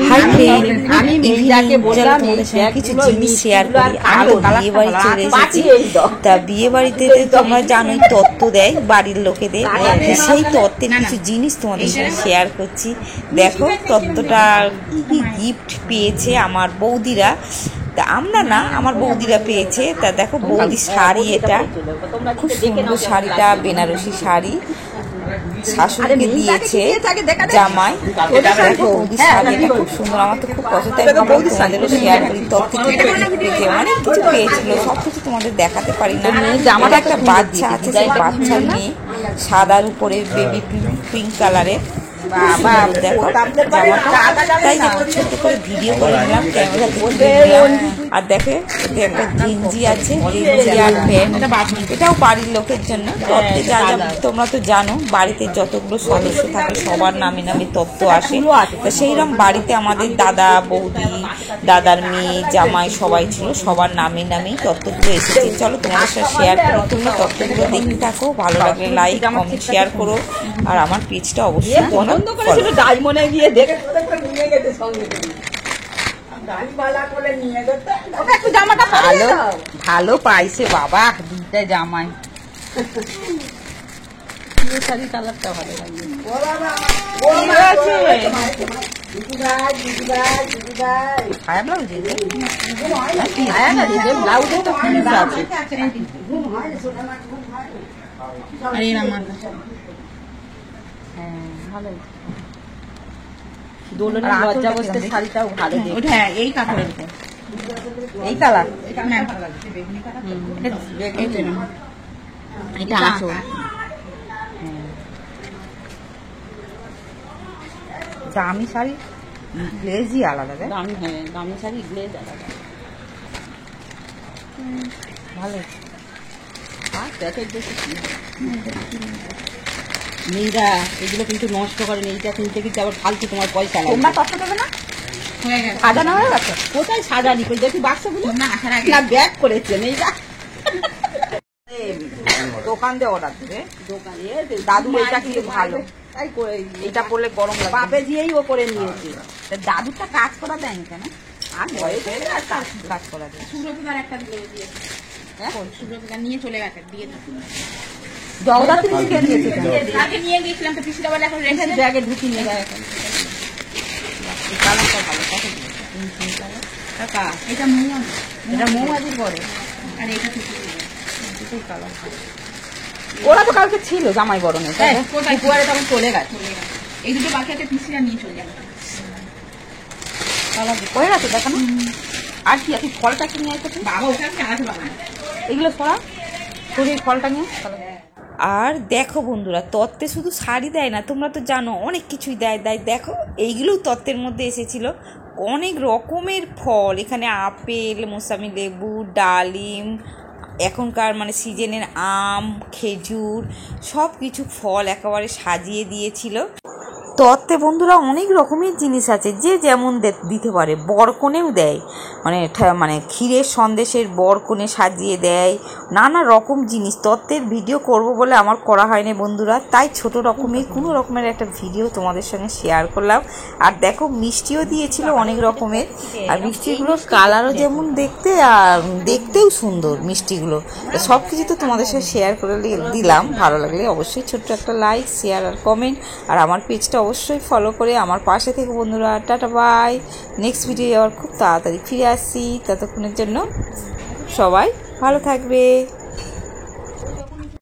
Hi friend, আমি মিরাকে বললাম কিছু জিনিস শেয়ার করি। আমি বিয়ে বাড়ি চলে এসেছি। তা বিয়ে বাড়িতে তোমরা জানোই তত্ত্ব দেয় বাড়ির লোকেদের, সেই তত্ত্বের কিছু জিনিস তোমাদের সঙ্গে শেয়ার করছি। দেখো তত্ত্বটা কি গিফট পেয়েছে আমার বৌদিরা, তা আমরা না, আমার বৌদিরা পেয়েছে। তা দেখো বৌদির শাড়ি, এটা খুব সুন্দর শাড়িটা, বেনারসি শাড়ি শাশুড়িকে দিয়েছে জামাই। বৌদির শাড়ি এটা খুব সুন্দর, আমার তো খুব পছন্দ। তোমাদেরও শেয়ার করি। অনেক কিছু পেয়েছিল, সবকিছু তোমাদের দেখাতে পারি না। আমার একটা বাচ্চা আছে, সেই বাচ্চার মেয়ে সাদার উপরে বেবি পিঙ্ক কালারের। দেখো তাই ছোট করে ভিডিও করে নিলাম, ক্যামেরা। আর দেখে একটা গেঞ্জি আছে, গেঞ্জি আর প্যান্ট, এটাও বাড়ির লোকের জন্য। তত্ত্বে যা যা তোমরা তো জানো, বাড়িতে যতগুলো সদস্য থাকে সবার নামে নামে তত্ত্ব আসে। তো সেইরকম বাড়িতে আমাদের দাদা, বৌদি, দাদার মেয়ে, জামাই সবাই ছিল, সবার নামে নামেই তত্ত্বগুলো এসেছে। চলো তোমাদের সাথে শেয়ার করি। তোমরা তত্ত্বগুলো দেখতে থাকো, ভালো লাগলে লাইক কমেন্ট শেয়ার করো, আর আমার পেজটা অবশ্যই পছন্দ করেছিল। ডায়মন্ডে গিয়ে দেখে নিয়ে গেছে সঙ্গে জামাটা ভালো ভালো পাইছে বাবা, দুইটা জামাই। শাড়ি কালারটা ভালো লাগে। ব্লাউজে তো ভালো। দোলনের লজ্জা বসতে শাড়িটাও ভালো। হ্যাঁ, এই কাপড়ের উপর এই কালার, এটা আঁচল। দামি শাড়ি গ্লেজই আলাদা, দামি। হ্যাঁ, দামি শাড়ি গ্লেজ আলাদা, ভালো। আর দেখে মেয়েরা এগুলো কিন্তু নষ্ট করেন। এইটা কিনতে কিন্তু আবার ফালতু তোমার পয়সা লাগে। তোমরা কষ্ট দেবে না? সাজানো হয়ে গেছে? কোথায় সাজানি? কই দেখি বাক্সগুলো। না ব্যাগ করেছে মেয়েরা। দোকান দিয়ে অর্ডার দেবে। দোকানে দাদু এইটা কিন্তু ভালো, তাই করে এইটা পরলে গরম লাগে। বাপে দিয়েই ও করে নিয়েছে। দাদুরটা কাজ করা দেয় কেন? আর বয়স হয়ে গেলে কাজ করা দেয়। সুব্রতদার একটা দিয়েছে। হ্যাঁ, সুব্রতদা নিয়ে চলে গেছে দিয়ে। জগদ্ধাত্রী আগে নিয়ে গেছিলাম, তো পিসিটা বলে এখন রেখে ব্যাগে ঢুকি নিয়ে যায়। এখন কালারটা ভালো, কত টাকা? এটা মৌমাছির পরে, আর এটা দুটোই কালার। ওরা তো কালকে ছিল জামাই বরণে, তখন চলে গেছে। এই দুটো বাকি আছে, পিসিরা নিয়ে চলে যাবে। কালার হয়ে গেছে দেখানো। আর কি আছে? ফলটা কি নিয়ে আসতে বাবা? ওখানে আলাদা বাবা, এগুলো সরা শরীর ফলটা নিয়ে। আর দেখো বন্ধুরা, তত্ত্বে শুধু শাড়ি দেয় না, তোমরা তো জানো অনেক কিছুই দেয়। দেখো এইগুলোও তত্ত্বের মধ্যে এসেছিল, অনেক রকমের ফল। এখানে আপেল, মোসাম্বি লেবু, ডালিম, এখনকার মানে সিজনের আম, খেজুর, সব কিছু ফল একেবারে সাজিয়ে দিয়েছিল। তত্ত্বে বন্ধুরা অনেক রকমের জিনিস আছে, যে যেমন দিতে পারে। বরকনেও দেয়, মানে ক্ষীরের সন্দেশের বরকনে সাজিয়ে দেয়, নানা রকম জিনিস। তত্ত্বের ভিডিও করব বলে আমার করা হয়নি বন্ধুরা, তাই ছোট রকমের কোনো রকমের একটা ভিডিও তোমাদের সঙ্গে শেয়ার করলাম। আর দেখো মিষ্টিও দিয়েছিল অনেক রকমের, আর মিষ্টিগুলোর কালারও যেমন দেখতে, আর দেখতেও সুন্দর মিষ্টিগুলো। সব কিছু তো তোমাদের সঙ্গে শেয়ার করে দিলাম। ভালো লাগলে অবশ্যই ছোট্ট একটা লাইক, শেয়ার আর কমেন্ট, আর আমার পেজটা অবশ্যই ফলো করে আমার পাশে থেকে বন্ধুরা। Tata bye. নেক্সট ভিডিও আবার খুব তাড়াতাড়ি ফিরে আসছি, ততক্ষণের জন্য সবাই ভালো থাকবে।